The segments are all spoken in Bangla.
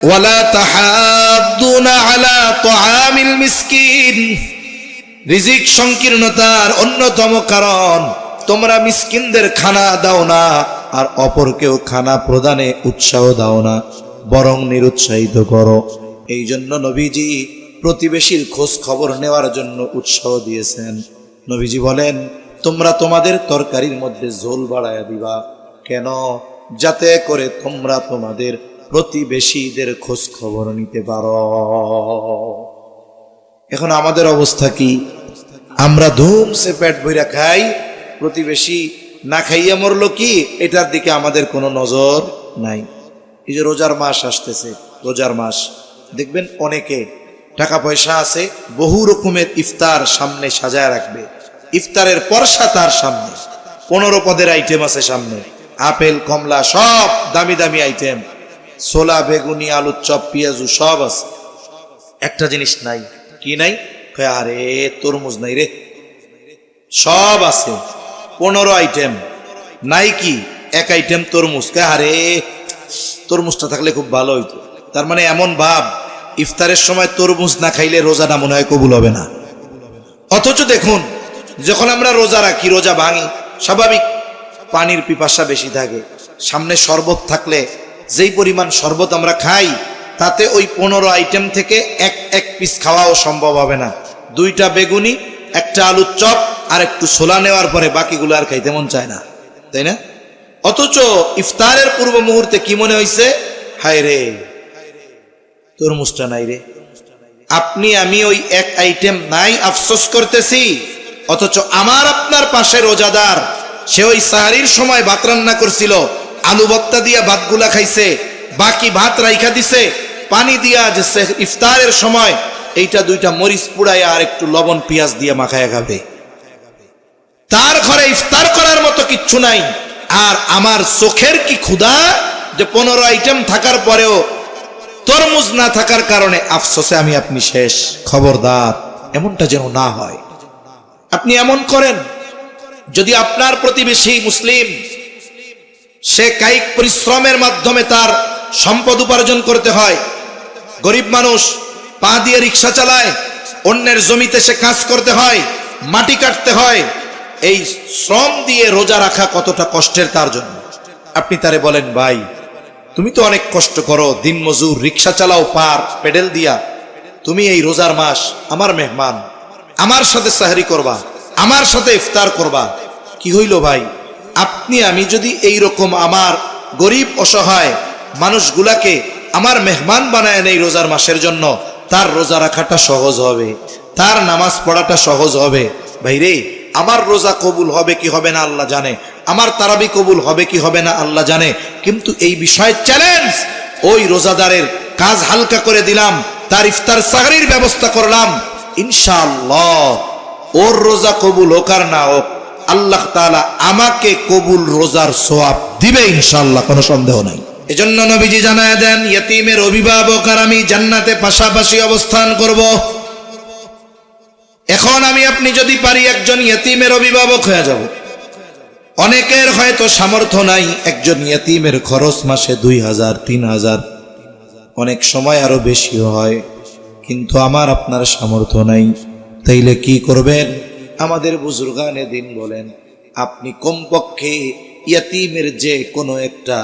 ওয়ালা তাহাদ্দুনা আলা তাআমিল মিসকিন। রিজিক সংকীর্ণতার অন্যতম কারণ তোমরা মিসকিনদের খানা দাও না, আর অপরকেও খানা প্রদানে উৎসাহ দাও না, বরং নিরুৎসাহিত করো। এই জন্য নবীজি প্রতিবেশীর খোঁজ খবর নেওয়ার জন্য উৎসাহ দিয়েছেন। নবীজি বলেন, তোমরা তোমাদের তরকারির মধ্যে ঝোল বাড়ায়া দিবা। কেন? যাতে করে তোমরা তোমাদের প্রতিবেশীদের খোঁজ খবর নিতে পারো। এখন আমাদের অবস্থা কি? আমরা ধুমসে পেট ভইরা খাই, প্রতিবেশী না খাইয়া মরলো কি, এটার দিকে আমাদের কোনো নজর নাই। এই যে রোজার মাস আসতেছে, রোজার মাস দেখবেন অনেকে টাকা পয়সা আছে, বহু রকমের ইফতার সামনে সাজায় রাখবে। ইফতারের পরশা তার সামনে 15 পদের আইটেম আছে সামনে, আপেল কমলা সব দামি দামি আইটেম, ছোলা বেগুনি আলুর চপ পেঁয়াজু সব আছে। একটা জিনিস নাই। কি নাই? আরে তরমুজ নাই রে। সব আছে 15 আইটেম, নাই কি এক আইটেম তরমুজ। আরে তরমুজটা থাকলে খুব ভালো হইতো। তার মানে এমন ভাব, ইফতারের সময় তরমুজ না খাইলে রোজাটা মনে হয় কবুল হবে না। অথচ দেখুন, যখন আমরা রোজা রাখি, রোজা ভাঙি, স্বাভাবিক পানির পিপাসা বেশি থাকে। সামনে শরবত থাকলে যেই পরিমাণ শরবত আমরা খাই, তাতে ওই 15 আইটেম থেকে এক পিস খাওয়াও সম্ভব হবে না। 2টা বেগুনি, 1টা আলুর চপ আর একটু ছোলা নেওয়ার পরে বাকিগুলো আর খাইতে মন চায় না, তাই না? অথচ ইফতারের পূর্ব মুহূর্তে কি মনে হইছে? হায় রে, তরমুজটা নাই রে। আপনি আমি ওই এক আইটেম নাই আফসোস করতেছি, অথচ আমার আপনার পাশে রোজাদার, সে ওই সাহারির সময় ভাত রান্না করছিল, আলু ভর্তা দিয়া ভাতগুলা খাইছে, বাকি ভাত রাইখা দিছে, পানি দিয়া যে ইফতারের সময় এইটা 2টা মরিচ পুড়াইয়া আর একটু লবণ পেঁয়াজ দিয়ে মাখায়া খাবে। তার ঘরে ইফতার করার মতো কিচ্ছু নাই। আর আমার চোখের কি ক্ষুধা যে 15 আইটেম থাকার পরেও তরমুজ না থাকার কারণে আফসোসে আমি আপনি শেষ। খবরদার, এমনটা যেন না হয়। আপনি এমন করেন, যদি আপনার প্রতিবেশী মুসলিম, সে কায়িক পরিশ্রমের মাধ্যমে তার সম্পদ উপার্জন করতে হয়, গরিব মানুষ পা দিয়ে রিক্সা চালায়, অন্যের জমিতে সে কাজ করতে হয়, মাটি কাটতে হয়, এই শ্রম দিয়ে রোজা রাখা কতটা কষ্টের তার জন্য। আপনি তারে বলেন, ভাই তুমি তো অনেক কষ্ট করো, দিন মজুর, রিক্সা চালাও পার পেডেল দিয়া, তুমি এই রোজার মাস আমার মেহমান, আমার সাথে সাহরি করবা, আমার সাথে ইফতার করবা। কি হইল ভাই? আপনি আমি যদি এই রকম আমার গরিব অসহায় মানুষগুলাকে আমার মেহমান বানায় নেই রোজার মাসের জন্য, তার রোজা রাখাটা সহজ হবে, তার নামাজ পড়াটা সহজ হবে। ভাই রে, আমার রোজা কবুল হবে কি হবে না আল্লাহ জানে, আমার তারাবি কবুল হবে কি হবে না আল্লাহ জানে, কিন্তু এই বিষয়ে চ্যালেঞ্জ, ওই রোজাদারের কাজ হালকা করে দিলাম, তার ইফতার সাহরির ব্যবস্থা করলাম, ইনশাআল্লাহ ওর রোজা কবুল হোক আর না হোক, আল্লাহ তাআলা আমাকে কবুল রোজার সওয়াব দিবে ইনশাআল্লাহ, কোনো সন্দেহ নাই। এজন্য নবীজি জানায় দেন, ইয়তীমের অভিভাবক আর আমি জান্নাতে পাশাপাশি অবস্থান করব। এখন আমি আপনি যদি পারি একজন ইয়তীমের অভিভাবক হয়ে যাব। অনেকের হয়তো সামর্থ্য নাই, একজন ইয়তীমের খরচ মাসে 2000, 3000, অনেক সময় আরো বেশিও হয়, কিন্তু আমার আপনার সামর্থ্য নাই। তাইলে কি করবেন? আমাদের বুজুর্গানে দিন বলেন, আপনি কমপক্ষে ইয়তীমের যে কোনো একটা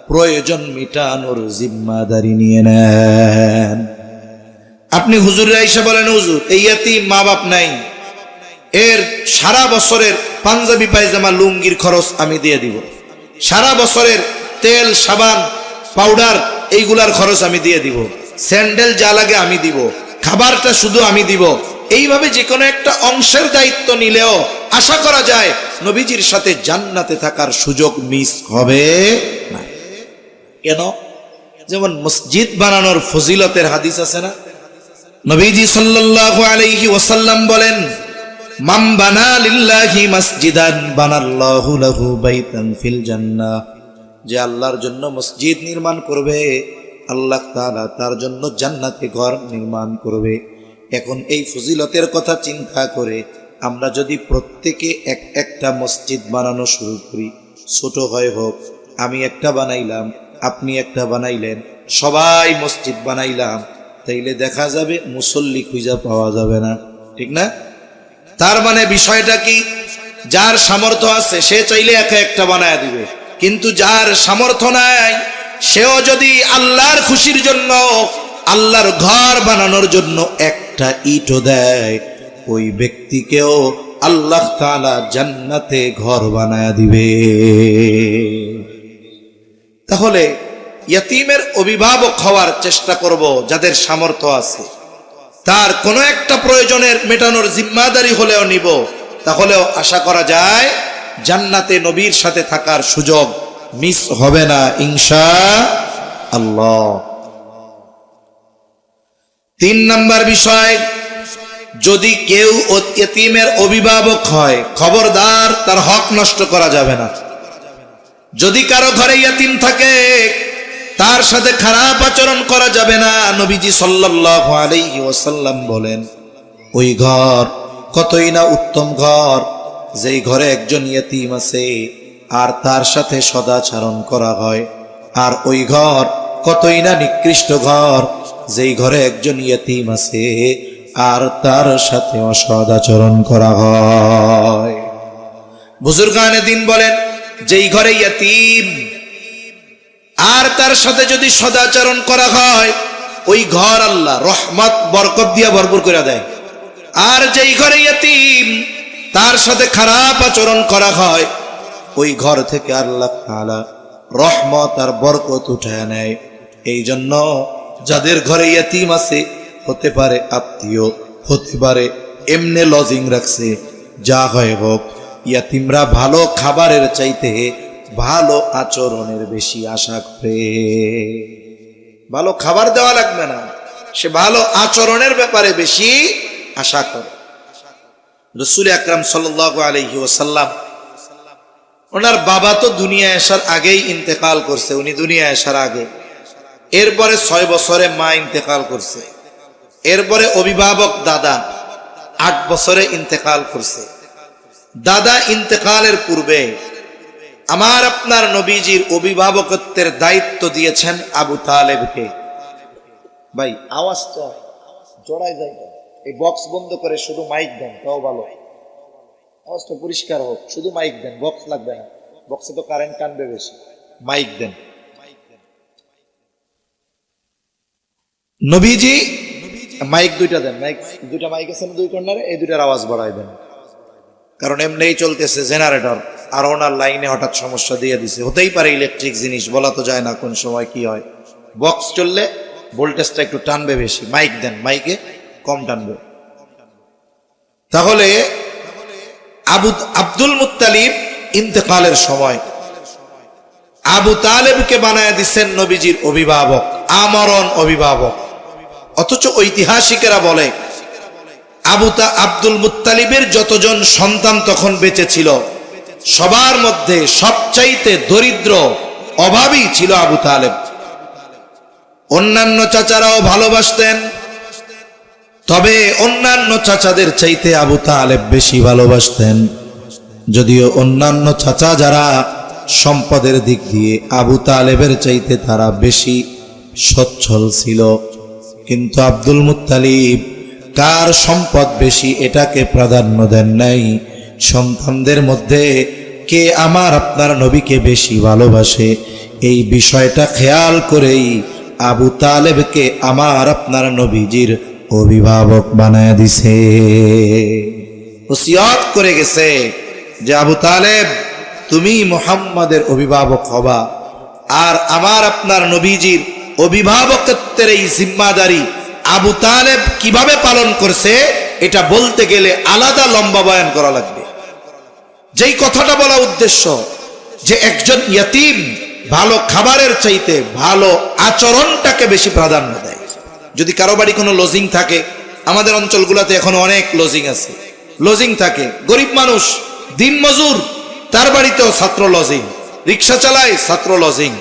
প্রয়োজন মিটানোর জিম্মাদারি নিয়ে নেন। আপনি হুজুরে আইসা বলেন, হুজুর এই ইয়তীম মা বাপ নাই, এর সারা বছরের পাঞ্জাবি পায়জামা লুঙ্গির খরচ আমি দিয়ে দিব, সারা বছরের তেল সাবান পাউডার এইগুলার খরচ আমি দিয়ে দিব, স্যান্ডেল যা লাগে আমি দিব, খাবারটা শুধু আমি দিব। এইভাবে যে কোনো একটা অংশের দায়িত্ব নিলেও আশা করা যায় নবীজির সাথে জান্নাতে থাকার সুযোগ মিস হবে না। কেন? যেমন মসজিদ বানানোর ফজিলতের হাদিস আছে না, নবীজি সাল্লাল্লাহু আলাইহি ওয়াসাল্লাম বলেন, মান বানা লিল্লাহি মাসজিদান বানাল্লাহু লাহু বাইতান ফিল জান্নাহ, যে আল্লাহর জন্য মসজিদ নির্মাণ করবে, আল্লাহ তাআলা তার জন্য জান্নাতে ঘর নির্মাণ করবে। এখন এই ফজিলতের কথা চিন্তা করে আমরা যদি প্রত্যেকে একটা মসজিদ বানানো শুরু করি, ছোট হয় হোক, আমি একটা বানাইলাম, আপনি একটা বানাইলেন, সবাই মসজিদ বানাইলাম, তাইলে দেখা যাবে মুসল্লি খুঁজে পাওয়া যাবে না, ঠিক না? তার মানে বিষয়টা কি, যার সামর্থ্য আছে সে চাইলে একা একটা বানায় দিবে, কিন্তু যার সামর্থ্য নাই সেও যদি আল্লাহর খুশির জন্য, আল্লাহর ঘর বানানোর জন্য একটা ইটও দেয়, ওই ব্যক্তিকেও আল্লাহ তাআলা জান্নাতে ঘর বানায় দিবে। তাহলে ইয়তীমের অভিভাবক হওয়ার চেষ্টা করব, যাদের সামর্থ্য আছে। তার কোনো একটা প্রয়োজনের মেটানোর জিম্মাদারি হলেও নিব, তাহলেও আশা করা যায় জান্নাতে নবীর সাথে থাকার সুযোগ মিস হবে না ইনশাআল্লাহ। 3 নম্বর বিষয়, যদি কেউ ইয়তীমের অভিভাবক হয়, খবরদার তার হক নষ্ট করা যাবে না। যদি কারো ঘরে ইয়তীম থাকে তার সাথে খারাপ আচরণ করা যাবে না। নবীজি সাল্লাল্লাহু আলাইহি ওয়াসাল্লাম বলেন, ওই ঘর কতই না উত্তম ঘর, যেই ঘরে একজন ইয়তীম আছে আর তার সাথে সদাচরণ করা হয়। আর ওই ঘর কতই না নিকৃষ্ট ঘর, যেই ঘরে একজন ইয়তীম আছে আর তার সাথে অসদাচরণ করা হয়। বুজুর্গানে দিন বলেন, যেই ঘরে ইয়তীম আর তার সাথে যদি সদাচরণ করা হয়, ওই ঘর আল্লাহ রহমত বরকত দিয়া ভরপুর করে দেয়। আর যেই ঘরে ইয়তীম তার সাথে খারাপ আচরণ করা হয়, ওই ঘর থেকে আল্লাহ তাআলা রহমত আর বরকত উঠায় নেয়। এই জন্য যাদের ঘরে ইয়তীম আছে, হতে পারে আত্মীয়, হতে পারে এমনি লজিং রাখছে, যা হয় হোক, ইয়তীমরা ভালো খাবারের চাইতে ভালো আচরণের বেশি আশা করে। ভালো খাবার দেওয়া লাগবে না, সে ভালো আচরণের ব্যাপারে বেশি আশা করে। রাসূল আকরাম সাল্লাল্লাহু আলাইহি ওয়াসাল্লাম, ওনার বাবা তো দুনিয়ায় আসার আগেই ইন্তেকাল করছে, উনি দুনিয়ায় আসার আগে। এরপরে 6 বছরে মা ইন্তেকাল করছে। এরপরে অভিভাবক দাদা 8 বছরে ইন্তেকাল করছে। দাদা ইন্তেকালের পূর্বে আমার আপনার নবীজির অভিভাবকত্বের দায়িত্ব দিয়েছেন আবু তালেবকে। ভাই আওয়াজটা জড়াই যায়, এই বক্স বন্ধ করে শুধু মাইক দেন, তাও ভালো, আওয়াজটা পরিষ্কার হোক। শুধু মাইক দেন, বক্স লাগবে না, বক্সে তো কারেন্ট টানবে বেশি। মাইক দেন। নবীজি মাইক দুইটা দেন, মাইক দুইটা, মাইক আছে না 2 কর্নারে, এই দুইটার আওয়াজ বাড়াই দেন, কারণ এমনিই চলতেছে জেনারেটর, আর ওনার লাইনে হঠাৎ সমস্যা দিয়ে দিছে। হতেই পারে ইলেকট্রিক জিনিস, বলা তো যায় না কোন সময় কি হয়। বক্স চললে ভোল্টেজটা একটু টানবে বেশি, মাইক দেন, মাইকে কম টানবে। তাহলে আব্দুল মুত্তালিব ইন্তেকালের সময় আবু তালেবকে বানায় দিচ্ছেন নবীজির অভিভাবক, আমরণ অভিভাবক। অথচ ঐতিহাসিকেরা বলে আব্দুল মুত্তালিবের যতজন সন্তান তখন বেঁচে ছিল, সবার মধ্যে সবচাইতে দরিদ্র অভাবী ছিল আবু তালেব। অন্যান্য চাচারাও ভালোবাসতেন, তবে অন্যান্য চাচাদের চাইতে আবু তালেব বেশি ভালোবাসতেন। যদিও অন্যান্য চাচা যারা সম্পদের দিক দিয়ে আবু তালেবের চাইতে তারা বেশি সচ্ছল ছিল, কিন্তু আব্দুল মুত্তালিব কার সম্পদ বেশি এটাকে প্রাধান্য দেন নাই। সন্তানদের মধ্যে কে আমার আপনার নবীকে বেশি ভালোবাসে, এই বিষয়টা খেয়াল করেই আবু তালেবকে আমার আপনার নবীজির অভিভাবক বানায় দিছে। ওসিয়ত করে গেছে যে আবু তালেব তুমি মুহাম্মাদের অভিভাবক হবা, আর আমার আপনার নবীজির অভিভাবকত্বের এই জিম্মাদারি আবু তালেব কিভাবে পালন করছে এটা বলতে গেলে আলাদা লম্বা বয়ান করা লাগবে। যেই কথাটা বলা উদ্দেশ্য যে একজন ইয়তীম ভালো খাবারের চাইতে ভালো আচরণটাকে বেশি প্রাধান্য দেয়। যদি কারো বাড়ি কোনো লজিং থাকে, আমাদের অঞ্চলগুলোতে এখন অনেক লজিং আছে, লজিং থাকে, গরিব মানুষ দিন মজুর, তার বাড়িতেও ছাত্র লজিং, রিক্সা চালায় ছাত্র লজিং,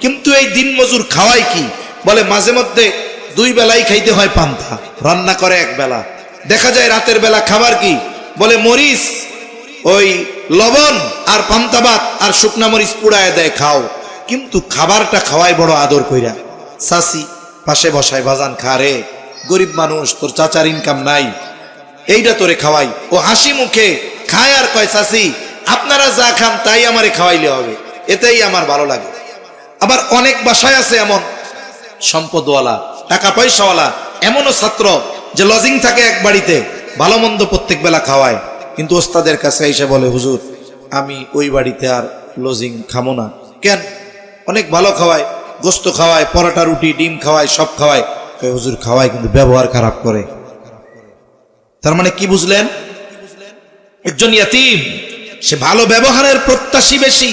কিন্তু এই দিন মজুর খাওয়ায় কি? বলে মাঝে মধ্যে 2 বেলাই খাইতে হয় পান্তা, রান্না করে 1 বেলা। দেখা যায় রাতের বেলা খাবার কি? বলে মরিচ, ওই লবণ আর পান্তা ভাত আর শুকনা মরিচ পুড়ায় দেয়, খাও। কিন্তু খাবারটা খাওয়াই বড় আদর কইরা। চাচি পাশে বসায়, বাজান খা রে, গরিব মানুষ, তোর চাচার ইনকাম নাই, এইটা তোরে খাওয়াই। ও হাসি মুখে খায় আর কয়, চাচি আপনারা যা খান তাই আমারে খাওয়াইলে হবে, এতেই আমার ভালো লাগে। আবার অনেক বাসায় আছে এমন সম্পদওয়ালা, টাকা পয়সাওয়ালা, এমনও ছাত্র যে লজিং থাকে এক বাড়িতে, ভালো মন্দ প্রত্যেক বেলা খাওয়ায়, কিন্তু ওস্তাদের কাছে এসে বলে, হুজুর আমি ওই বাড়িতে আর লজিং খামো না। কেন? অনেক ভালো খাওয়ায়, গোস্ত খাওয়ায়, পরোটা রুটি ডিম খাওয়ায়, সব খাওয়ায়। হুজুর খাওয়ায় কিন্তু ব্যবহার খারাপ করে। তার মানে কি বুঝলেন? একজন ইয়াতীম সে ভালো ব্যবহারের প্রত্যাশী বেশি।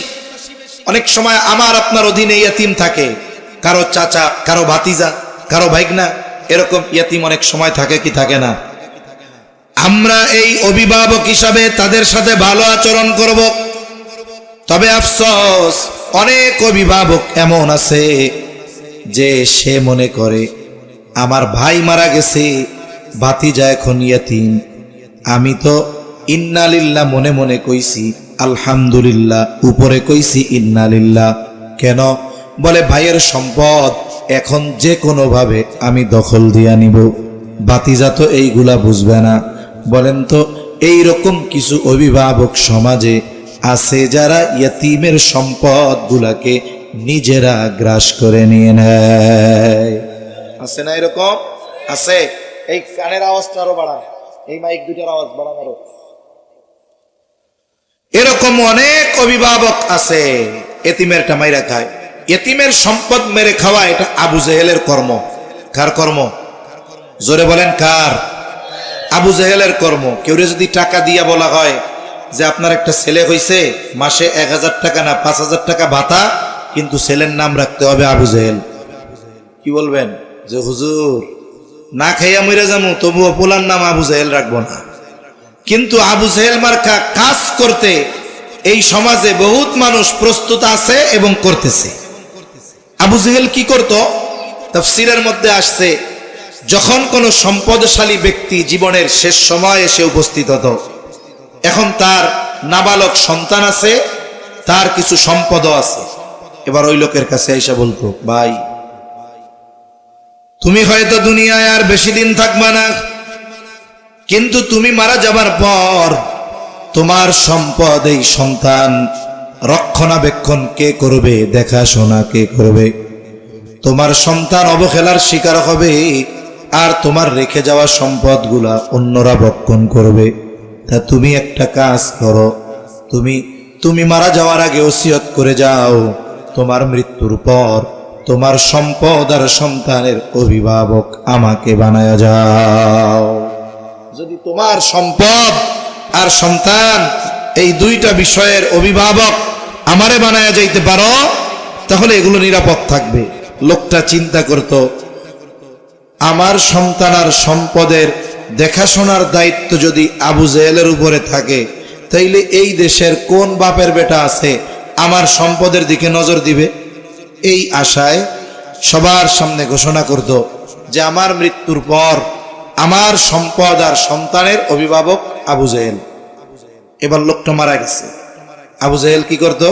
অনেক সময় আমার আপনার অধীনে ইয়াতীম থাকে, কারো চাচা, কারো ভাতিজা, কারো ভাইগনা, এরকম ইয়াতীম অনেক সময় থাকে কি থাকে না? আমরা এই অভিভাবক হিসাবে তাদের সাথে ভালো আচরণ করব। তবে আফসোস, অনেক অভিভাবক এমন আছে যে সে মনে করে আমার ভাই মারা গেছে, ভাতিজা এখন ইয়াতীম, আমি তো ইন্না লিল্লাহ মনে মনে কইছি, আলহামদুলিল্লাহ উপরে কইছি ইন্না লিল্লাহ। কেন? বলে ভাইয়ের সম্পদ এখন যে কোনো ভাবে আমি দখল দিয়া নিব। ভাতিজা তো এইগুলা বুঝবে না। বলেন তো, এই রকম কিছু অভিভাবক সমাজে আছে যারা ইয়াতীমের সম্পদ গুলাকে নিজেরা গ্রাস করে নিয়ে নেয়। আছে না এরকম? আছে। এই কানের আওয়াজটা আরো বাড়ান, এই মাইক দুটার আওয়াজ বাড়ান আরো। এরকম অনেক অভিভাবক আছে এতিমেরটা মাইরা খায়, এতিমের সম্পদ মেরে খাওয়া। এটা আবু জেহেলের কর্ম। কার কর্ম? জোরে বলেন কার? আবু জেহেলের কর্ম। কেউ যদি টাকা দিয়া বলা হয় যে আপনার একটা ছেলে হইছে, মাসে 1000 টাকা না 5000 টাকা ভাতা, কিন্তু ছেলের নাম রাখতে হবে আবু জেহেল, কি বলবেন? যে হুজুর না খাইয়া মরে যাবো, তবুও পোলার নাম আবু জেহেল রাখবো না। কিন্তু আবু জেহেল মার্কা কাজ করতে এই সমাজে বহুত মানুষ প্রস্তুত আছে এবং করতেছে। আবু জেহেল কি করত? তাফসীরের মধ্যে আসছে, যখন কোনো সম্পদশালী ব্যক্তি জীবনের শেষ সময় এসে উপস্থিত হতো, এখন তার নাবালক সন্তান আছে, তার কিছু সম্পদও আছে, এবার ওই লোকের কাছে এসে বলতো, ভাই তুমি হয়তো দুনিয়ায় আর বেশি দিন থাকবা না, কিন্তু তুমি মারা যাবার পর তোমার সম্পদ এই সন্তান রক্ষণাবেক্ষণ কে করবে, দেখাশোনা কে করবে? তোমার সন্তান অবহেলার শিকার হবে, আর তোমার রেখে যাওয়া সম্পদগুলা অন্যরা ভক্ষণ করবে। তা তুমি একটা কাজ করো, তুমি মারা যাওয়ার আগে ওসিয়ত করে যাও, তোমার মৃত্যুর পর তোমার সম্পদ আর সন্তানের অভিভাবক আমাকে বানায়া যাও। যদি তোমার সম্পদ আর সন্তান এই দুইটা বিষয়ের অভিভাবক আমারে বানায়া যাইতে পারো, তাহলে এগুলো নিরাপদ থাকবে। লোকটা চিন্তা করত, আমার সন্তান আর সম্পদের দেখাশোনার দায়িত্ব যদি আবু জেহেলের উপরে থাকে, তাইলে এই দেশের কোন বাপের বেটা আছে আমার সম্পদের দিকে নজর দিবে? এই আশায় সবার সামনে ঘোষণা করত যে আমার মৃত্যুর পর আমার সম্পদ আর সন্তানের অভিভাবক আবু জেহেল। এবার লোকটা মারা গেছে, আবু জেহেল কি করত?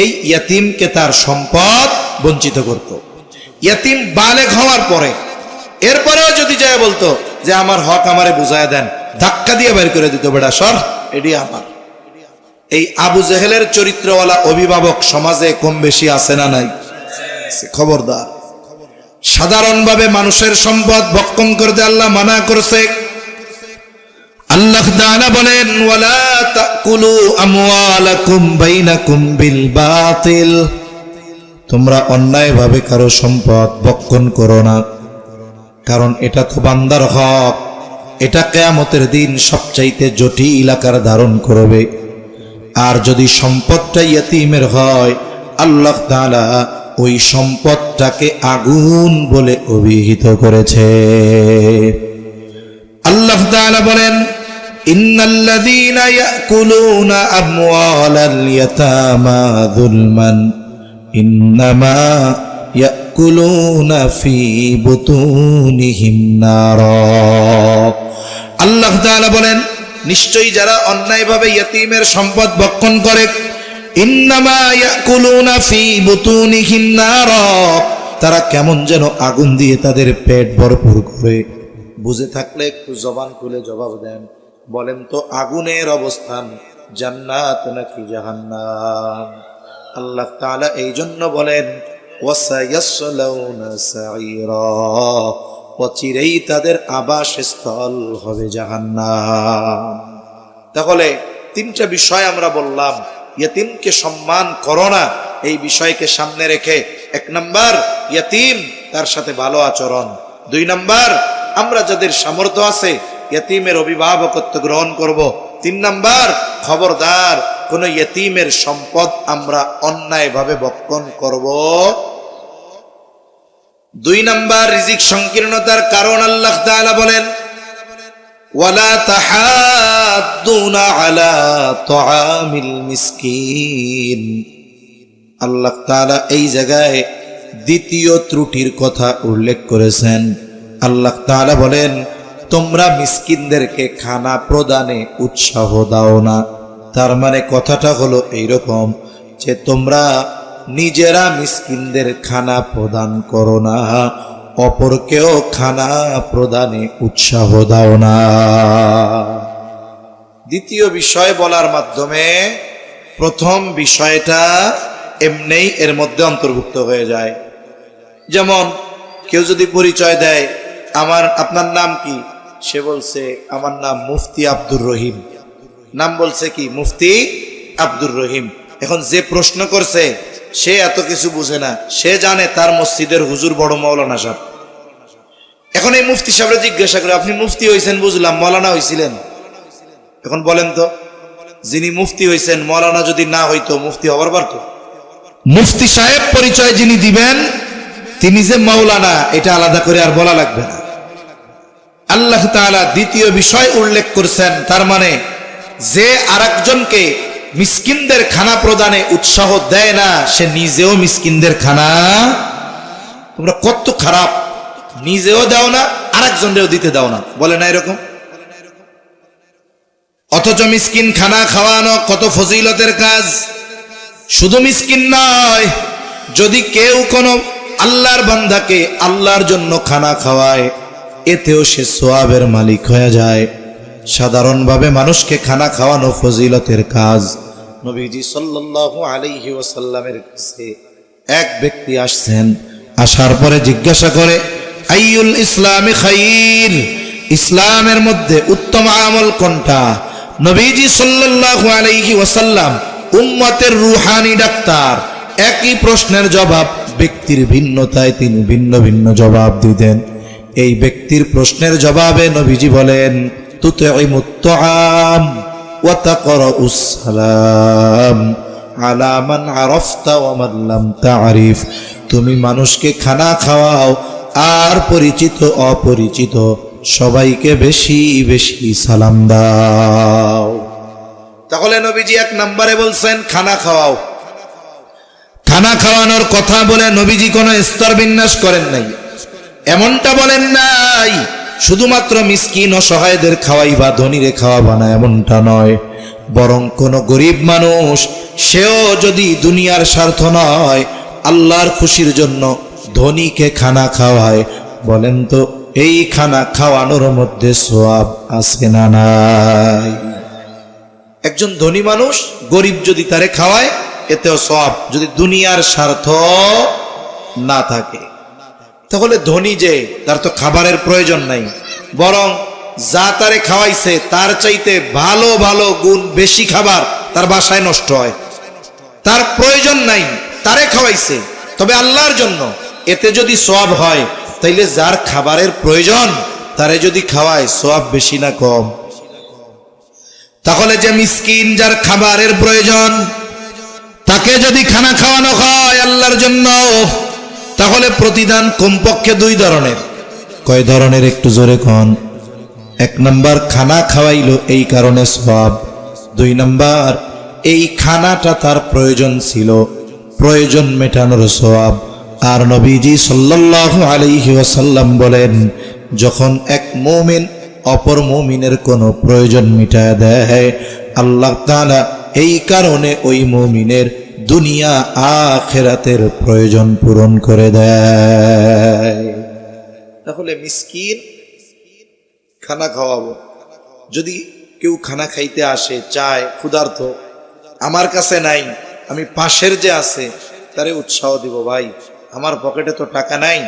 এই ইয়াতিমকে তার সম্পদ বঞ্চিত করত। ইয়াতিম বালেগ হওয়ার পরে এরপরেও যদি যায় বলতো যে আমার হক আমারে বুঝায় দেন, ধাক্কা দিয়ে বের করে দিত, বেটা সর, এটি আমার। এই আবু জেহেলের চরিত্রওয়ালা অভিভাবক সমাজে কম বেশি আছে না নাই? খবরদার, সাধারণভাবে মানুষের সম্পদ ভক্ষণ করতে আল্লাহ মানা করছে। আল্লাহ তাআলা বলেন, ওয়ালা তাকুলু আমওয়ালাকুম বাইনাকুম বিল বাতিল, তোমরা অন্যায়ভাবে কারো সম্পদ ভক্ষণ করো না, কারণ এটা তো বান্দার হক, এটা কিয়ামতের দিন সবচাইতে জটিল আকার ধারণ করবে। আর যদি সম্পদটা ইয়াতীমের হয়, আল্লাহ তাআলা ওই সম্পদটাকে আগুন বলে অভিহিত করেছে। আল্লাহ তাআলা বলেন, ইন্নাল্লাযীনা ইয়াকুলুনা আমওয়ালাল ইয়াতামা যুলমান ইন্নামা ইয়াকুলুনা ফি বুতুনিহিম নারা। আল্লাহ তাআলা বলেন, নিশ্চয়ই যারা অন্যায়ভাবে ইয়াতীমের সম্পদ ভক্ষণ করে, ইন্নামা ইয়াকুলুনা ফি বুতুনিহিম নারা, তারা কেমন যেন আগুন দিয়ে তাদের পেট ভরপুর করে। বুঝে থাকলে একটু জবান খুলে জবাব দেন, বলেন তো আগুনের অবস্থান জান্নাত নাকি জাহান্নাম? আল্লাহ তাআলা এই জন্য বলেন ওয়াসায়াসলাউনা সাঈরা, অচিরেই তাদের আবাসস্থল হবে জাহান্নাম। তাহলে তিনটা বিষয় আমরা বললাম, ইয়তীমকে সম্মান করো না, এই বিষয়কে সামনে রেখে 1 নাম্বার ইয়তীম, তার সাথে ভালো আচরণ। 2 নাম্বার আমরা যাদের সামর্থ্য আছে ইয়তীমের অভিভাবকত্ব গ্রহণ করব। 3 নাম্বার খবরদার কোন ইয়তীমের সম্পদ আমরা অন্যায়ভাবে ভক্ষণ করব। 2 নাম্বার রিজিক সংকীর্ণতার কারণ আল্লাহ তাআলা বলেন ওয়ালা তাহাদ্দুনা আলা তুআমিল মিসকিন। আল্লাহ তাআলা এই জায়গায় দ্বিতীয় ত্রুটির কথা উল্লেখ করেছেন। আল্লাহ তাআলা বলেন তোমরা মিসকিনদেরকে খানা প্রদানে উৎসাহ দাও না। তার মানে কথাটা হলো এইরকম যে তোমরা নিজেরা মিসকিনদের খানা প্রদান করো না, অপরকেও খানা প্রদানে উৎসাহ দাও না। দ্বিতীয় বিষয় বলার মাধ্যমে প্রথম বিষয়টা এমনিই এর মধ্যে অন্তর্ভুক্ত হয়ে যায়। যেমন কেউ যদি পরিচয় দেয় আপনার নাম কি, সে বলছে আমার নাম মুফতি আব্দুর রহিম, নাম বলছে কি মুফতি আব্দুর রহিম। এখন যে প্রশ্ন করছে সে এত কিছু বুঝে না, সে জানে তার মসজিদের হুজুর বড় মাওলানা সাহেব। এখন এই মুফতি সাহেবরা জিজ্ঞাসা করে আপনি মুফতি হয়েছেন বুঝলাম, মাওলানা হয়েছিলেন? এখন বলেন তো, যিনি মুফতি হয়েছেন মাওলানা যদি না হইতো মুফতি হবার পারতো? মুফতি সাহেব পরিচয় যিনি দিবেন তিনি যে মাওলানা এটা আলাদা করে আর বলা লাগবে না। আল্লাহ তাআলা দ্বিতীয় বিষয় উল্লেখ করছেন, তার মানে যে আরেকজনকে মিসকিনদের খানা প্রদানে উৎসাহ দেয় না সে নিজেও মিসকিনদের খানা, তোমরা কত খারাপ, নিজেও দাও না আরেকজনকেও দিতে দাও না, বলে না এরকম? অথচ মিসকিন খানা খাওয়ানো কত ফজিলতের কাজ। শুধু মিসকিন নয়, যদি কেউ কোনো আল্লাহর বান্দাকে আল্লাহর জন্য খানা খাওয়ায় এতেও সে সওয়াবের মালিক হয়ে যায়। সাধারণভাবে মানুষকে খানা খাওয়ানো ফজিলতের কাজ। নবীজি সাল্লাল্লাহু আলাইহি ওয়াসাল্লামের কাছে এক ব্যক্তি আসছেন, আসার পরে জিজ্ঞাসা করে আইয়ুল ইসলামি খাইর, ইসলামের মধ্যে উত্তম আমল কোনটা? নবীজি সাল্লাল্লাহু আলাইহি ওয়াসাল্লাম উম্মতের রুহানি ডাক্তার, একই প্রশ্নের জবাব ব্যক্তির ভিন্নতায় তিনি ভিন্ন ভিন্ন জবাব দিতেন। এই ব্যক্তির প্রশ্নের জবাবে নবীজি বলেন তুতঈমুত তুআম ওয়া তাকরাউস সালাম আলা মান আরাফতা ওয়া মান লাম তা'রিফ। তুমি মানুষকে খানা খাওয়াও আর পরিচিত অপরিচিত সবাইকে বেশি বেশি সালাম দাও। তাহলে নবীজি 1 নম্বরে বলছেন খানা খাওয়াও। খানা খাওয়ানোর কথা বলে নবীজি কোনো স্তর বিন্যাস করেন নাই, এমনটা বলেন নাই শুধুমাত্র মিসকিন অসহায়দের খাওয়াইবা ধনীরে খাওয়াবা না, এমনটা নয়। বরং কোন গরিব মানুষ সেও যদি দুনিয়ার স্বার্থ নয় আল্লাহর খুশির জন্য ধনীকে খানা খাওয়ায়, বলেন তো এই খানা খাওয়ানোর মধ্যে সওয়াব আছে না নাই? একজন ধনী মানুষ গরিব যদি তারে খাওয়ায় এতেও সওয়াব, যদি দুনিয়ার স্বার্থ না থাকে। তাহলে ধনী যে তার তো খাবারের প্রয়োজন নাই, বরং যা তারে খাওয়াইছে তার চাইতে ভালো ভালো গুণ বেশি খাবার তার বাসায় নষ্ট হয়, তার প্রয়োজন নাই, তারে খাওয়াইছে তবে আল্লাহর জন্য, এতে যদি সওয়াব হয় তাইলে যার খাবারের প্রয়োজন তারে যদি খাওয়ায় সওয়াব বেশি না কম? তাহলে যে মিসকিন যার খাবারের প্রয়োজন তাকে যদি খানা খাওয়ানো হয় আল্লাহর জন্য, তাহলে প্রতিদান কমপক্ষে 2 ধরনের। কয় ধরনের একটু জোরে কোন? 1 নাম্বার খানা খাওয়াইলো এই কারণে সওয়াব। 2 নাম্বার এই খানাটা তার প্রয়োজন ছিল, প্রয়োজন মেটানোর সওয়াব। আর নবীজি সাল্লাল্লাহু আলাইহি ওয়াসাল্লাম বলেন যখন এক মুমিন অপর মুমিনের কোনো প্রয়োজন মিটায় দেয় আল্লাহ তাআলা এই কারণে ওই মুমিনের দুনিয়া আখিরাতের প্রয়োজন পূরণ করে দেয়। তাহলে মিসকিন খানা খাওয়াবো। যদি কেউ খানা খাইতে আসে, চায়, ক্ষুধার্ত, আমার কাছে নাই, আমি পাশের যে আছে তারে উৎসাহ দিব, ভাই আমার পকেটে তো টাকা নাই,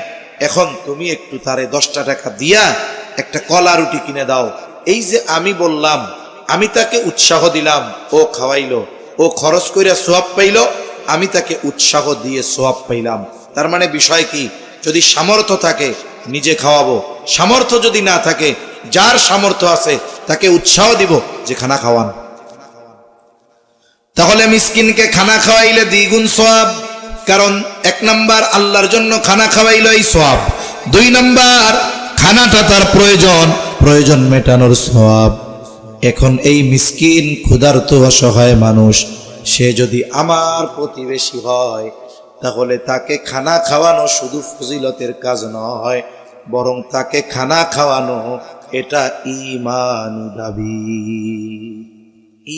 এখন তুমি একটু তারে 10টা টাকা দিয়া একটা কলা রুটি কিনে দাও। এই যে আমি বললাম, আমি তাকে উৎসাহ দিলাম, ও খাওয়াইলো, ও খরচ কইরা সোয়াব পাইলো, আমি তাকে উৎসাহ দিয়ে সোয়াব পাইলাম। তার মানে বিষয় কি, যদি সামর্থ্য থাকে নিজে খাওয়াবো, সামর্থ্য যদি না থাকে, যার সামর্থ্য আছে তাকে উৎসাহ দিব যে খানা খাওয়ান। তাহলে মিসকিনকে খানা খাওয়াইলে দ্বিগুণ সওয়াব। কারণ 1 নাম্বার আল্লাহর জন্য খানা খাওয়াইলো, এই সওয়াব। 2 নাম্বার খানাটা তার প্রয়োজন মেটানোর সওয়াব। এখন এই মিসকিন ক্ষুধার্ত অসহায় মানুষ, সে যদি আমার প্রতিবেশী হয়, তাহলে তাকে খানা খাওয়ানো শুধু ফজিলতের কাজ নয়, বরং তাকে খানা খাওয়ানো এটা ঈমানি দাবি,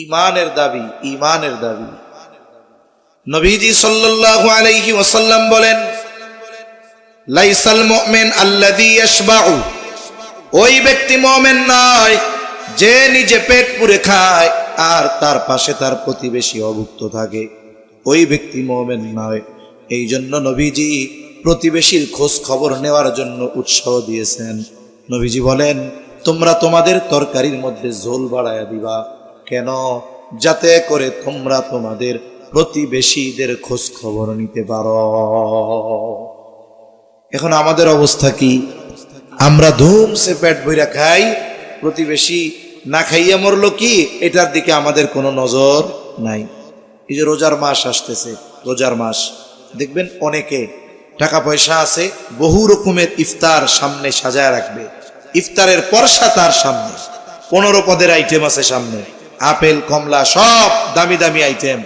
ঈমানের দাবি, ঈমানের দাবি। নবীজি সাল্লাল্লাহু আলাইহি ওয়াসাল্লাম বলেন, লাইসাল মুমিন আল্লাযী ইয়াশবাউ, ওই ব্যক্তি মুমিন নয় যে নিজে পেট পুরে খায় আর তার পাশে তার প্রতিবেশী অভুক্ত থাকে, ওই ব্যক্তি মুমিন নয়। এই জন্য নবীজি প্রতিবেশীর খোঁজ খবর নেওয়ার জন্য উৎসাহ দিয়েছেন। নবীজি বলেন, তোমরা তোমাদের তরকারির মধ্যে ঝোল বাড়ায়া দিবা। কেন? যাতে করে তোমরা তোমাদের প্রতিবেশীদের খোঁজ খবর নিতে পারো। এখন আমাদের অবস্থা কি? আমরা ধুমসে পেট ভইরা খাই, প্রতিবেশী না খাইয়া মরলো কি, এটার দিকে আমাদের কোনো নজর নাই। এই যে রোজার মাস আসতেছে, রোজার মাস, দেখবেন অনেকে টাকা পয়সা আছে, বহু রকমের ইফতার সামনে সাজায় রাখবে, ইফতারের পরশা তার সামনে, 15 পদের আইটেম আছে সামনে, আপেল কমলা সব দামি দামি আইটেম,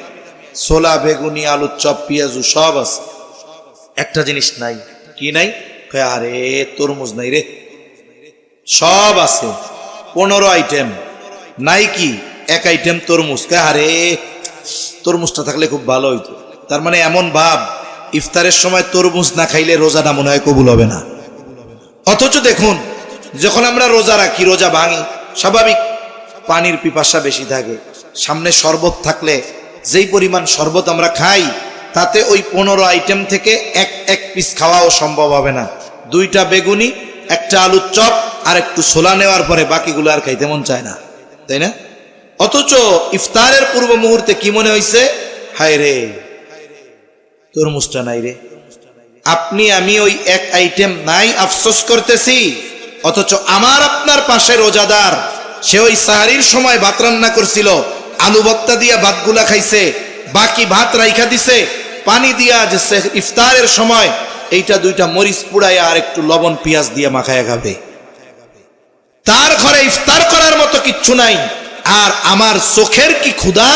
ছোলা বেগুনি আলুর চপ পেঁয়াজু সব আছে। একটা জিনিস নাই, কি নাই? আরে তরমুজ নাই রে। সব আছে, 15 আইটেম, নাই কি 1 আইটেম তরমুজ। আরে তরমুজটা থাকলে খুব ভালো হইতো। তার মানে এমন ভাব, ইফতারের সময় তরমুজ না খাইলে রোজাটা মনে হয় কবুল হবে না। অথচ দেখুন, যখন আমরা রোজা রাখি, রোজা ভাঙি, স্বাভাবিক পানির পিপাসা বেশি থাকে, সামনে শরবত থাকলে যেই পরিমাণ শরবত আমরা খাই, তাতে ওই 15 আইটেম থেকে এক পিস খাওয়াও সম্ভব হবে না। 2টা বেগুনি, 1টা আলুর চপ আর একটু ছোলা নেওয়ার পরে বাকিগুলো আর খাইতে মন চায় না, তাই না? অথচ ইফতারের পূর্ব মুহূর্তে কি মনে হইছে? হায় রে, তরমুজটা নাই রে। আপনি আমি ওই 1 আইটেম নাই আফসোস করতেছি, অথচ আমার আপনার পাশে রোজাদার, সে ওই সাহারির সময় ভাত রান্না করছিল, আলু ভর্তা দিয়া ভাতগুলা খাইছে, বাকি ভাত রাইখা দিছে, পানি দিয়া যে ইফতারের সময় এইটা 2টা মরিচ পুড়াইয়া আর একটু লবণ পেঁয়াজ দিয়ে মাখায়া খাবে। তার ঘরে ইফতার করার মতো কিচ্ছু নাই। আর আমার চোখের কি ক্ষুধা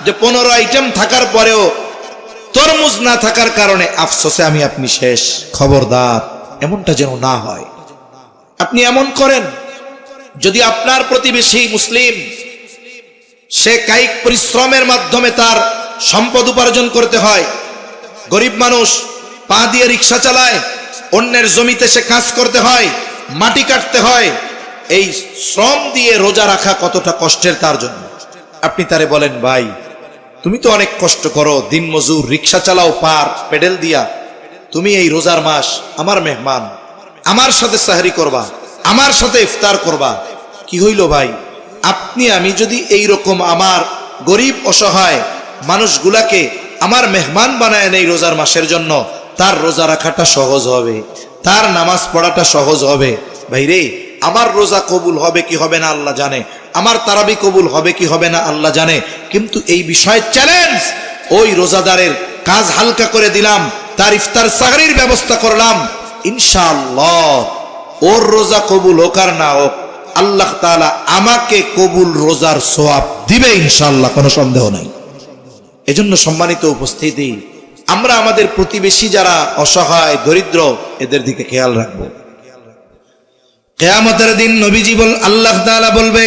যে 15 আইটেম থাকার পরেও তরমুজ না থাকার কারণে আফসোসে আমি আপনি শেষ। খবরদার, এমনটা যেন না হয়। আপনি এমন করেন, যদি আপনার প্রতিবেশী মুসলিম, সে কায়িক পরিশ্রমের মাধ্যমে তার সম্পদ উপার্জন করতে হয়, গরিব মানুষ পা দিয়ে রিক্সা চালায়, অন্যের জমিতে সে কাজ করতে হয়, মাটি কাটতে হয়, এই শ্রম দিয়ে রোজা রাখা কতটা কষ্টের তার জন্য। আপনি তারে বলেন, ভাই তুমি তো অনেক কষ্ট করো, দিন মজুর, রিক্সা চালাও পার পেডেল দিয়া, তুমি এই রোজার মাস আমার মেহমান, আমার সাথে সাহরি করবা, আমার সাথে ইফতার করবা। কি হইল ভাই? আপনি আমি যদি এই রকম আমার গরিব অসহায় মানুষগুলাকে আমার মেহমান বানায় নেই রোজার মাসের জন্য, তার রোজা রাখাটা সহজ হবে, তার নামাজ পড়াটা সহজ হবে। ভাই রে, আমার রোজা কবুল হবে কি হবে না আল্লাহ জানে, আমার তারাবি কবুল হবে কি হবে না আল্লাহ জানে, কিন্তু এই বিষয়ে চ্যালেঞ্জ, ওই রোজাদারের কাজ হালকা করে দিলাম, তার ইফতার সাহরির ব্যবস্থা করলাম, ইনশাআল্লাহ ওর রোজা কবুল হোক আর না হোক, আল্লাহ তাআলা আমাকে কবুল রোজার সওয়াব দিবে ইনশাআল্লাহ, কোনো সন্দেহ নাই। এজন্য সম্মানিত উপস্থিতি, আমরা আমাদের প্রতিবেশী যারা অসহায় দরিদ্র, এদের দিকে খেয়াল রাখবো। কিয়ামতের দিন নবীজি আল্লাহ তাআলা বলবে,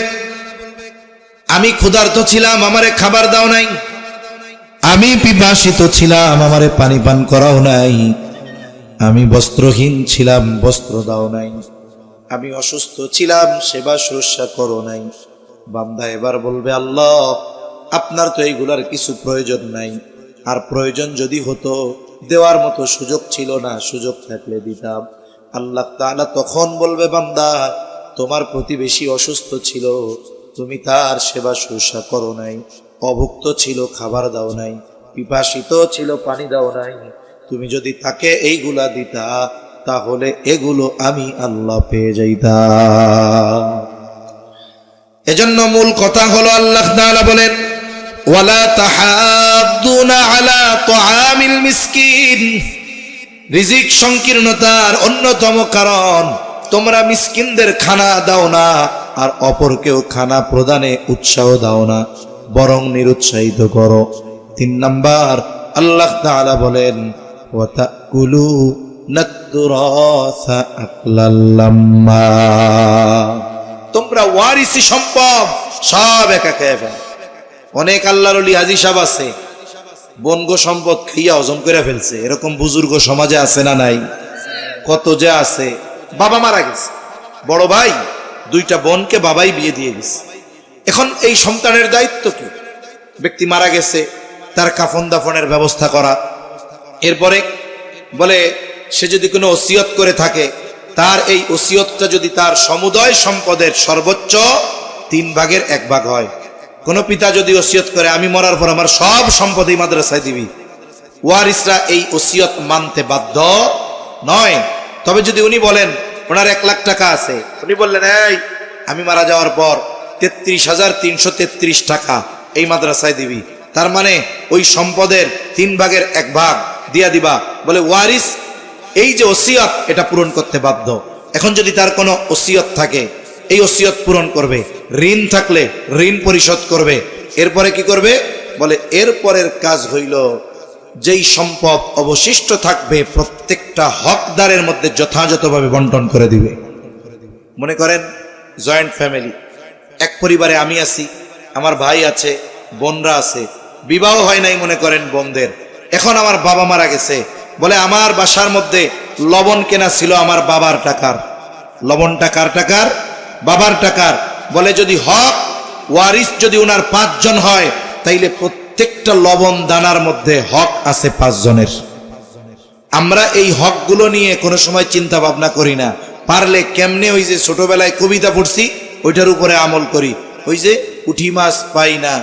আমি ক্ষুধার্ত ছিলাম, আমারে খাবার দাও নাই, আমি পিপাসিত ছিলাম, আমারে পানি পান করাও নাই। আমি বস্ত্রহীন ছিলাম, বস্ত্র দাও নাই। আমি অসুস্থ ছিলাম, সেবা শুশ্রূষা করো নাই। বান্দা এবার বলবে, আল্লাহ আপনার তো এইগুলার কিছু প্রয়োজন নাই, আর প্রয়োজন যদি হতো দেওয়ার মতো সুযোগ ছিল না, সুযোগ থাকলে দিতাম। আল্লাহ তাআলা তখন বলবে, বান্দা তোমার প্রতিবেশী অসুস্থ ছিল, তুমি তার সেবা শুশ্রূষা করো নাই। অভুক্ত ছিল, খাবার দাও নাই। পিপাসিত ছিল, পানি দাও নাই। তুমি যদি তাকে এইগুলা দিতা, তাহলে এগুলো আমি আল্লাহ পেয়ে যাইতাম। এজন্য মূল কথা হলো, আল্লাহ তাআলা বলেন, ওয়ালা তাহাদ্দুনা আলা তুআমিল মিসকিন। রিজিক সংকীর্ণতার অন্যতম কারণ, তোমরা মিসকিনদের খানা দাও না, আর অপরকেও খানা প্রদানে উৎসাহ দাও না, বরং নিরুৎসাহিত করো। 3 নাম্বার, আল্লাহ তাআলা বলেন, ওয়া তাকুলু নাতুরাসা আকলাল লাম্মা। তোমরা ওয়ারিসি সম্পদ সব একা খেয়ে ফেলো। অনেক আল্লাহর ওলি হাজী সাহেব আছে, বনগো সম্পদ খাইয়া হজম করে ফেলছে। এরকম বুজুর্গ সমাজে আছে না নাই? কত যে আছে। বাবা মারা গেছে, বড় ভাই 2টা বোনকে বাবাই বিয়ে দিয়ে গেছে। এখন এই সন্তানের দায়িত্ব কি? ব্যক্তি মারা গেছে, তার কাফন দাফনের ব্যবস্থা করা। এরপরে বলে, সে যদি কোনো ওসিয়ত করে থাকে, তার এই ওসিয়তটা যদি তার সমুদয় সম্পদের সর্বোচ্চ 3 ভাগের 1 ভাগ হয়। কোন পিতা যদি ওসিয়ত করে, আমি মরার পর আমার সব সম্পদ এই মাদ্রাসায় দিবি, ওয়ারিসরা এই ওসিয়ত মানতে বাধ্য নয়। তবে যদি উনি বলেন, ওনার 1 লাখ টাকা আছে, উনি বললেন, এই আমি মারা যাওয়ার পর 33,333 টাকা এই মাদ্রাসায় দিবি, তার মানে ওই সম্পদের 3 ভাগের 1 ভাগ দিয়া দিবা, বলে ওয়ারিস এই যে ওসিয়ত এটা পূরণ করতে বাধ্য। এখন যদি তার কোনো ওসিয়ত থাকে, এই ওসিয়ত পূরণ করবে। ঋণ থাকলে ঋণ পরিশোধ করবে। এরপরে কি করবে? বলে এরপরের কাজ হইল, যেই সম্পদ অবশিষ্ট থাকবে প্রত্যেকটা হকদারের মধ্যে যথাযথভাবে বন্টন করে দিবে। মনে করেন জয়েন্ট ফ্যামিলি, এক পরিবারে আমি আছি, আমার ভাই আছে, বোনরা আছে, বিবাহ হয় নাই মনে করেন বোনদের। এখন আমার বাবা মারা গেছে, বলে আমার বাসার মধ্যে লবণ কেনা ছিল আমার বাবার টাকার। লবণটা কার টাকার? বাবার টাকার। বলে যদি হক ওয়ারিস যদি ওনার 5 জন হয়, তাইলে প্রত্যেকটা লবণ দানার মধ্যে হক আছে 5 জনের। আমরা এই হকগুলো নিয়ে কোনো সময় চিন্তা ভাবনা করি না। পারলে কেমনে ওই যে ছোটবেলায় কবিতা পড়ছি ওইটার উপরে আমল করি। ওই যে পুঁটি মাছ পাই না,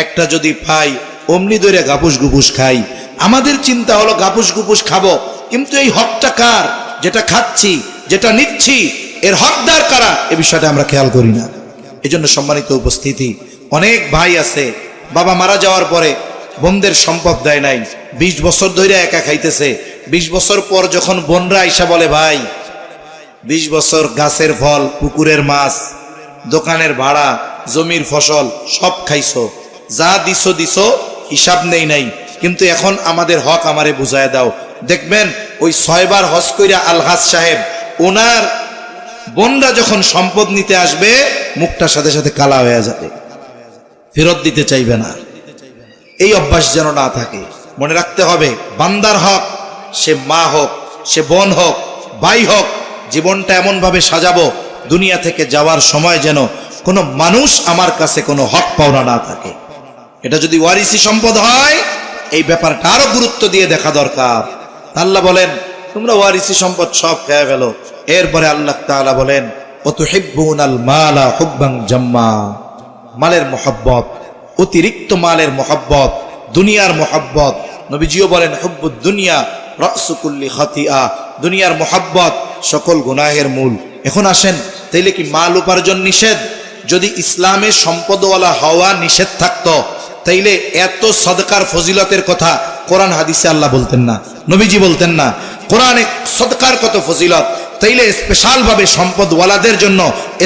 একটা যদি পাই অমনি ধরে গাপুস গুপুস খাই। আমাদের চিন্তা হলো গাপুস গুপুস খাবো, কিন্তু এই হকটা কার? যেটা খাচ্ছি, যেটা নিচ্ছি, এর হকদার কারা? এ বিষয়টা আমরা খেয়াল করি না। এজন্য সম্মানিত উপস্থিতি, অনেক ভাই আছে বাবা মারা যাওয়ার পরে বোনদের সম্পদ দেয় নাই, 20 বছর ধরে একা খাইতেছে। 20 বছর পর যখন বোনরা আইসা বলে, ভাই 20 বছর গাছের ফল, পুকুরের মাছ, দোকানের ভাড়া, জমির ফসল সব খাইছো, যা দিছো দিছো, হিসাব নেই নাই, কিন্তু এখন আমাদের হক আমারে বুঝায় দাও। দেখবেন ওই 6 বার হজ কইরা আলহাজ সাহেব, ওনার বোনরা যখন সম্পদ নিতে আসবে মুখটার সাথে সাথে কালা হয়ে যাবে, ফেরত দিতে চাইবে না। এই অভ্যাস যেন না থাকে। মনে রাখতে হবে, বান্দার হক, সে মা হোক, সে বোন হোক, ভাই হোক, জীবনটা এমন ভাবে সাজাবো দুনিয়া থেকে যাওয়ার সময় যেন কোনো মানুষ আমার কাছে কোনো হক পাওনা না থাকে। এটা যদি ওয়ারিসি সম্পদ হয়, এই ব্যাপারটা আরো গুরুত্ব দিয়ে দেখা দরকার। আল্লাহ বলেন, তোমরা ওয়ারিসি সম্পদ সব খেয়ে ফেলো। এরপরে আল্লাহ তাআলা বলেন, ওয়াতুহিব্বুনাল মালা হুব্বান জাম্মা। মালের মহব্বত, অতিরিক্ত মালের মহব্বত, দুনিয়ার মহব্বত। নবীজিও বলেন, হুব্বুদ দুনিয়া রাসু কুল্লি খাতিআ। দুনিয়ার মহব্বত সকল গুনাহের মূল। এখন আসেন, তাইলে কি মাল উপার্জন নিষেধ? যদি ইসলামে সম্পদওয়ালা হওয়া নিষেধ থাকতো, তাইলে এত সদকার ফজিলতের কথা কোরআন হাদিসে আল্লাহ বলতেন না, নবীজি বলতেন না। কোরআনে সদকার কত ফজিলত, তাইলে স্পেশাল ভাবে সম্পদওয়ালাদের জন্য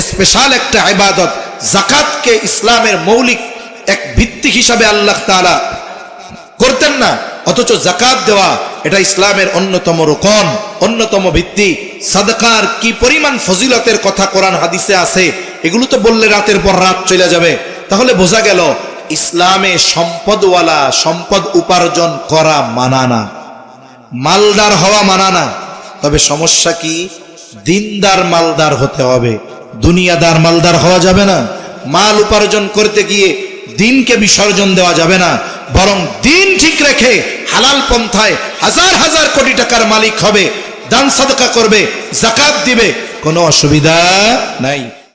স্পেশাল একটা ইবাদত যাকাতকে ইসলামের মৌলিক এক ভিত্তি হিসাবে আল্লাহ তাআলা করতেন না। অথচ যাকাত দেওয়া এটা ইসলামের অন্যতম রুকন, অন্যতম ভিত্তি। সাদকার কি পরিমাণ ফজিলতের কথা কোরআন হাদিসে আছে, এগুলো তো বললে রাতের পর রাত চলে যাবে। তাহলে বোঝা গেল ইসলামে সম্পদওয়ালা, সম্পদ উপার্জন করা মানা না, মালদার হওয়া মানা না। তবে সমস্যা কি, দিনদার মালদার হতে হবে, দুনিয়াদার মালদার হওয়া যাবে না। মাল উপার্জন করতে গিয়ে দিনকে বিসর্জন দেওয়া যাবে না, বরং দিন ঠিক রেখে হালাল পন্থায় হাজার হাজার কোটি টাকার মালিক হবে, দান সাদকা করবে, যাকাত দিবে, কোনো অসুবিধা নাই।